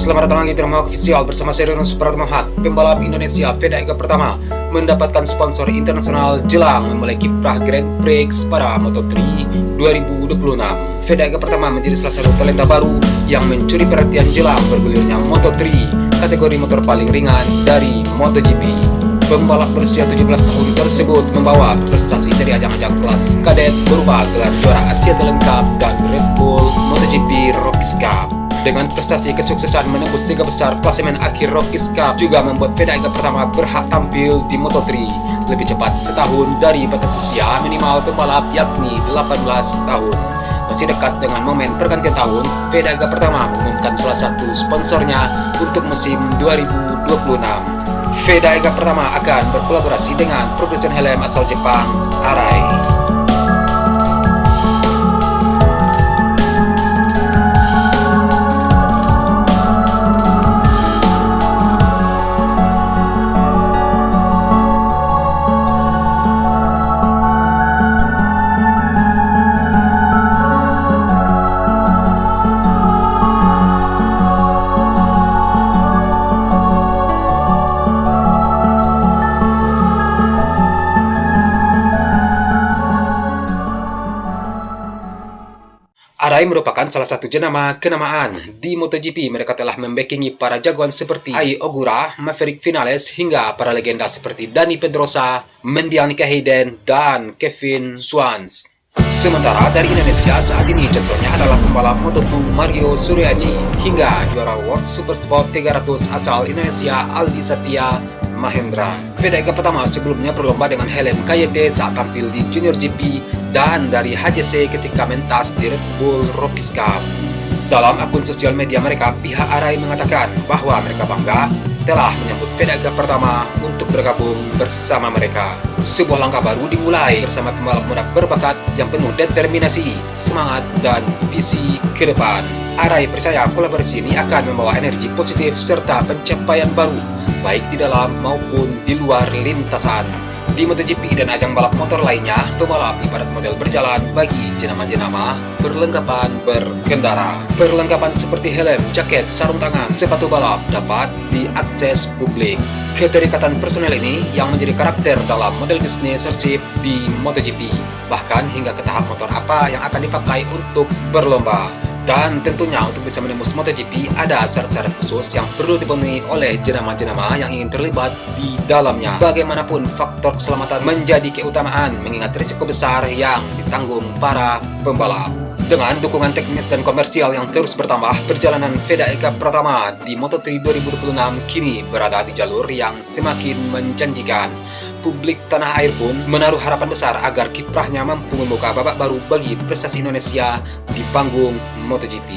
Selamat datang lagi di Drama Official bersama saya Rinus Pratmohat. Pembalap Indonesia Veda Ega pertama mendapatkan sponsor internasional jelang memulai kiprah Grand Prix pada Moto3 2026. Veda Ega pertama menjadi salah satu talenta baru yang mencuri perhatian jelang bergulirnya Moto3 kategori motor paling ringan dari MotoGP. Pembalap berusia 17 tahun tersebut membawa prestasi dari ajang-ajang kelas kadet berupa gelar juara Asia Talent Cup dan Red Bull MotoGP Rockies Cup. Dengan prestasi kesuksesan menembus 3 besar klasemen akhir Rockies Cup juga membuat Veda Ega pertama berhak tampil di Moto3 lebih cepat setahun dari batas usia minimal pembalap yakni 18 tahun. Masih dekat dengan momen pergantian tahun, Veda Ega pertama mengumumkan salah satu sponsornya untuk musim 2026. Veda Ega pertama akan berkolaborasi dengan produsen helm asal Jepang, Arai. Arai merupakan salah satu jenama kenamaan di MotoGP. Mereka telah membackingi para jagoan seperti Ai Ogura, Maverick Vinales, hingga para legenda seperti Dani Pedrosa, Mendiang Hayden, dan Kevin Schwantz. Sementara dari Indonesia saat ini contohnya adalah pembalap Moto2 Mario Suryaji hingga juara World Supersport 300 asal Indonesia Aldi Satya Mahendra. Veda Ega pertama sebelumnya berlomba dengan helm KYT saat tampil di Junior GP dan dari HJC ketika mentas di Red Bull Rockies Cup. Dalam akun sosial media mereka, pihak Arai mengatakan bahwa mereka bangga telah menyambut Veda Ega pertama untuk bergabung bersama mereka. Sebuah langkah baru dimulai bersama pembalap muda berbakat yang penuh determinasi, semangat, dan visi ke depan. Arai percaya kolaborasi ini akan membawa energi positif serta pencapaian baru, baik di dalam maupun di luar lintasan. Di MotoGP dan ajang balap motor lainnya, pembalap ibarat model berjalan bagi jenama-jenama perlengkapan berkendara. Perlengkapan seperti helm, jaket, sarung tangan, sepatu balap dapat diakses publik. Keterikatan personel ini yang menjadi karakter dalam model bisnis Persib di MotoGP, bahkan hingga ke tahap motor apa yang akan dipakai untuk berlomba. Dan tentunya untuk bisa menembus MotoGP ada syarat-syarat khusus yang perlu dipenuhi oleh jenama-jenama yang ingin terlibat di dalamnya. Bagaimanapun faktor keselamatan menjadi keutamaan mengingat risiko besar yang ditanggung para pembalap. Dengan dukungan teknis dan komersial yang terus bertambah, perjalanan Veda Ega pertama di Moto3 2026 kini berada di jalur yang semakin menjanjikan. Publik tanah air pun menaruh harapan besar agar kiprahnya mampu membuka babak baru bagi prestasi Indonesia di panggung MotoGP.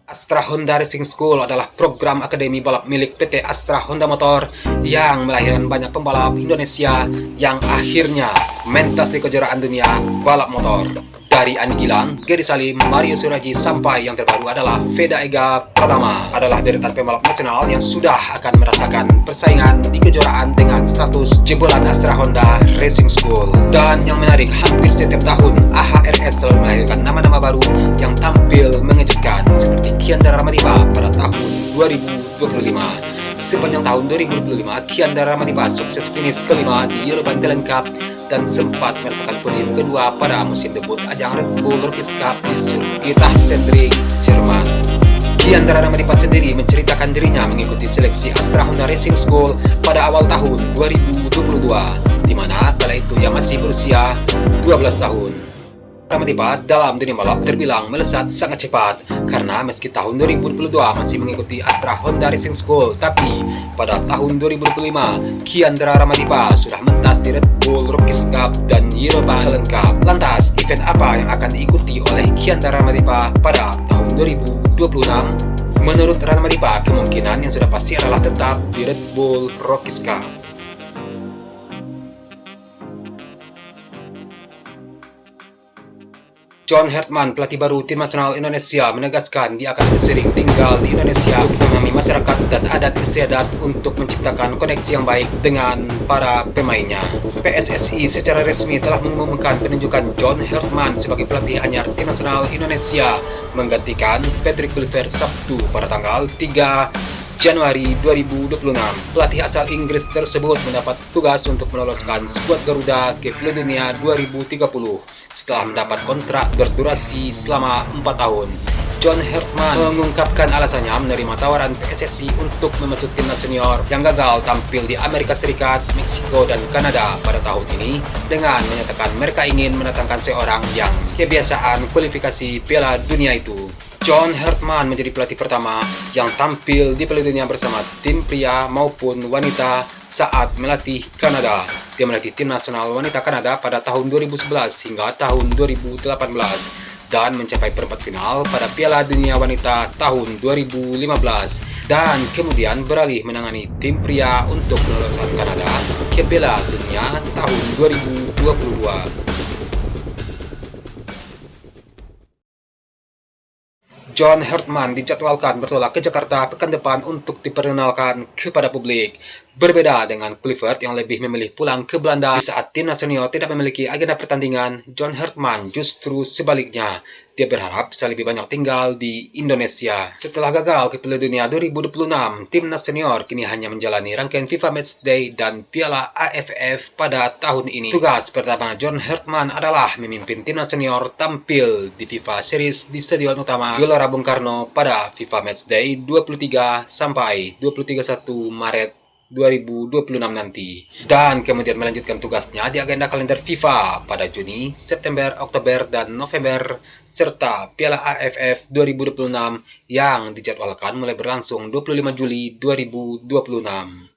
Astra Honda Racing School adalah program akademi balap milik PT Astra Honda Motor yang melahirkan banyak pembalap Indonesia yang akhirnya mentas di kejuaraan dunia balap motor. Dari Ani Gilang, Gary Salim, Mario Suryaji sampai yang terbaru adalah Veda Ega pertama adalah deretan pembalap nasional yang sudah akan merasakan persaingan di kejuaraan dengan status jebolan Astra Honda Racing School. Dan yang menarik, hampir setiap tahun AHRS selalu melahirkan nama-nama baru yang tampil mengejutkan seperti Kiandara Ramadipa pada tahun 2025. Sepanjang tahun 2025, Kiandara Ramadipa sukses finish kelima di European Talent Cup dan sempat merasakan podium kedua pada musim debut ajang Red Bull Rockies Cup di sirkuit Sachsenring, Jerman. Kiandara Ramadipa sendiri menceritakan dirinya mengikuti seleksi Astra Honda Racing School pada awal tahun 2022, di mana kala itu ia masih berusia 12 tahun. Ramadipa dalam dunia balap terbilang melesat sangat cepat karena meski tahun 2022 masih mengikuti Astra Honda Racing School, tapi pada tahun 2025 Kiandara Ramadipa sudah mentas di Red Bull Rockies Cup dan European Talent Cup. Lantas, event apa yang akan diikuti oleh Kiandara Ramadipa pada tahun 2026? Menurut Ramadipa, kemungkinan yang sudah pasti adalah tetap di Red Bull Rockies Cup. John Hertman, pelatih baru tim nasional Indonesia, menegaskan dia akan lebih sering tinggal di Indonesia untuk memahami masyarakat dan adat istiadat untuk menciptakan koneksi yang baik dengan para pemainnya. PSSI secara resmi telah mengumumkan penunjukan John Hertman sebagai pelatih anyar tim nasional Indonesia menggantikan Patrick Kluivert Sabtu pada tanggal 3 Januari 2026. Pelatih asal Inggris tersebut mendapat tugas untuk meloloskan skuad Garuda ke Piala Dunia 2030 setelah mendapat kontrak berdurasi selama 4 tahun. John Hertman mengungkapkan alasannya menerima tawaran PSSI untuk memasuk timnas senior yang gagal tampil di Amerika Serikat, Meksiko, dan Kanada pada tahun ini dengan menyatakan mereka ingin mendatangkan seorang yang kebiasaan kualifikasi Piala Dunia itu. John Hertman menjadi pelatih pertama yang tampil di Piala Dunia bersama tim pria maupun wanita saat melatih Kanada. Dia melatih tim nasional wanita Kanada pada tahun 2011 hingga tahun 2018 dan mencapai perempat final pada Piala Dunia Wanita tahun 2015 dan kemudian beralih menangani tim pria untuk meloloskan Kanada ke Piala Dunia tahun 2022. John Hertman dijadwalkan bertolak ke Jakarta pekan depan untuk diperkenalkan kepada publik. Berbeda dengan Kluivert yang lebih memilih pulang ke Belanda di saat timnas senior tidak memiliki agenda pertandingan, John Hertman justru sebaliknya. Dia berharap bisa lebih banyak tinggal di Indonesia. Setelah gagal ke Piala Dunia 2026, timnas senior kini hanya menjalani rangkaian FIFA Matchday dan Piala AFF pada tahun ini. Tugas pertama John Hertman adalah memimpin timnas senior tampil di FIFA Series di Stadion Utama Gelora Bung Karno pada FIFA Matchday 23 sampai 21 Maret 2026 nanti. Dan kemudian melanjutkan tugasnya di agenda kalender FIFA pada Juni, September, Oktober, dan November serta Piala AFF 2026 yang dijadwalkan mulai berlangsung 25 Juli 2026.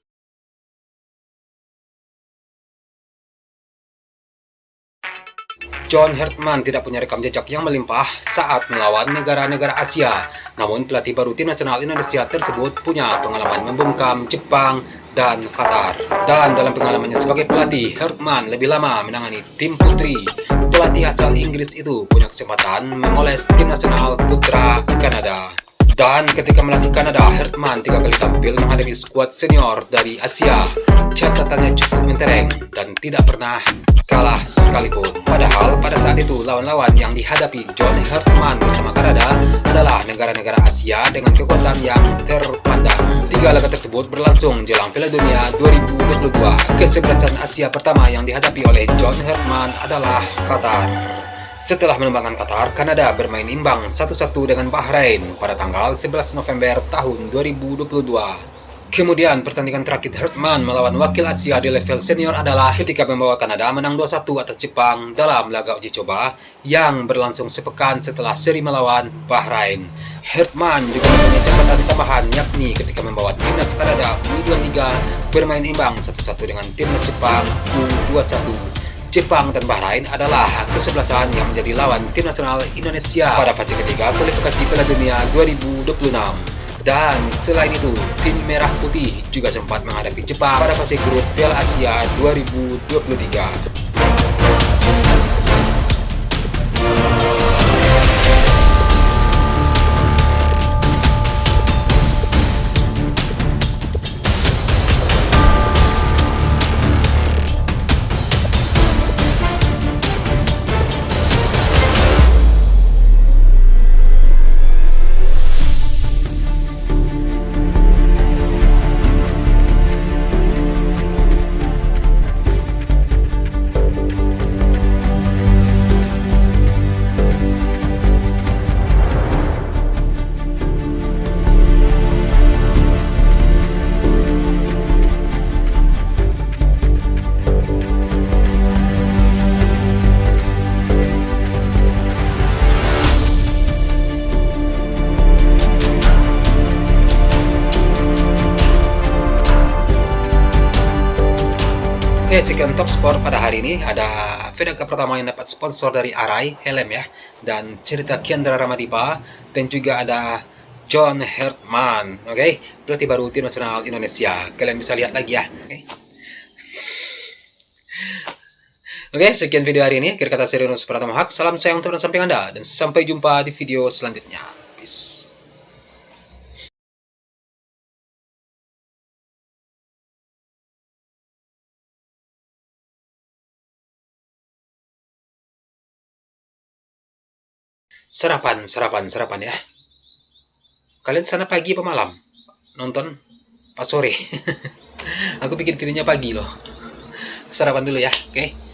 John Hertman tidak punya rekam jejak yang melimpah saat melawan negara-negara Asia. Namun pelatih baru tim nasional Indonesia tersebut punya pengalaman membungkam Jepang dan Qatar. Dan dalam pengalamannya sebagai pelatih, Hertman lebih lama menangani tim putri. Pelatih asal Inggris itu punya kesempatan memoles tim nasional putra Kanada. Dan ketika melatih Kanada, Hertman 3 kali tampil menghadapi skuad senior dari Asia. Catatannya cukup mentereng dan tidak pernah kalah sekalipun. Padahal pada saat itu lawan-lawan yang dihadapi John Hertman bersama Kanada adalah negara-negara Asia dengan kekuatan yang terpandang. 3 laga tersebut berlangsung jelang Piala Dunia 2022. Kesebelasan Asia pertama yang dihadapi oleh John Hertman adalah Qatar. Setelah menembangkan Qatar, Kanada bermain imbang 1-1 dengan Bahrain pada tanggal 11 November tahun 2022. Kemudian pertandingan terakhir Hertman melawan wakil Asia di level senior adalah ketika membawa Kanada menang 2-1 atas Jepang dalam laga uji coba yang berlangsung sepekan setelah seri melawan Bahrain. Hertman juga mempunyai catatan tambahan yakni ketika membawa timnas Kanada U23 bermain imbang 1-1 dengan timnas Jepang U21. Jepang dan Bahrain adalah kesebelasan yang menjadi lawan tim nasional Indonesia pada fase ketiga kualifikasi Piala Dunia 2026. Dan selain itu, tim Merah Putih juga sempat menghadapi Jepang pada fase grup Piala Asia 2023. Oke, sekian Top Sport pada hari ini. Ada video pertama yang dapat sponsor dari Arai, helm ya. Dan cerita Kiandra Ramadipa. Dan juga ada John Hertman. Oke, pelatih baru tim nasional Indonesia. Kalian bisa lihat lagi ya. Oke. Oke, sekian video hari ini. Akhir kata saya Rinus Pratama Hak. Salam sayang untuk dan samping Anda. Dan sampai jumpa di video selanjutnya. Peace. Sarapan, sarapan, sarapan ya. Kalian sana pagi apa malam? Nonton pas sore. Aku bikin videonya pagi loh. Sarapan dulu ya, oke?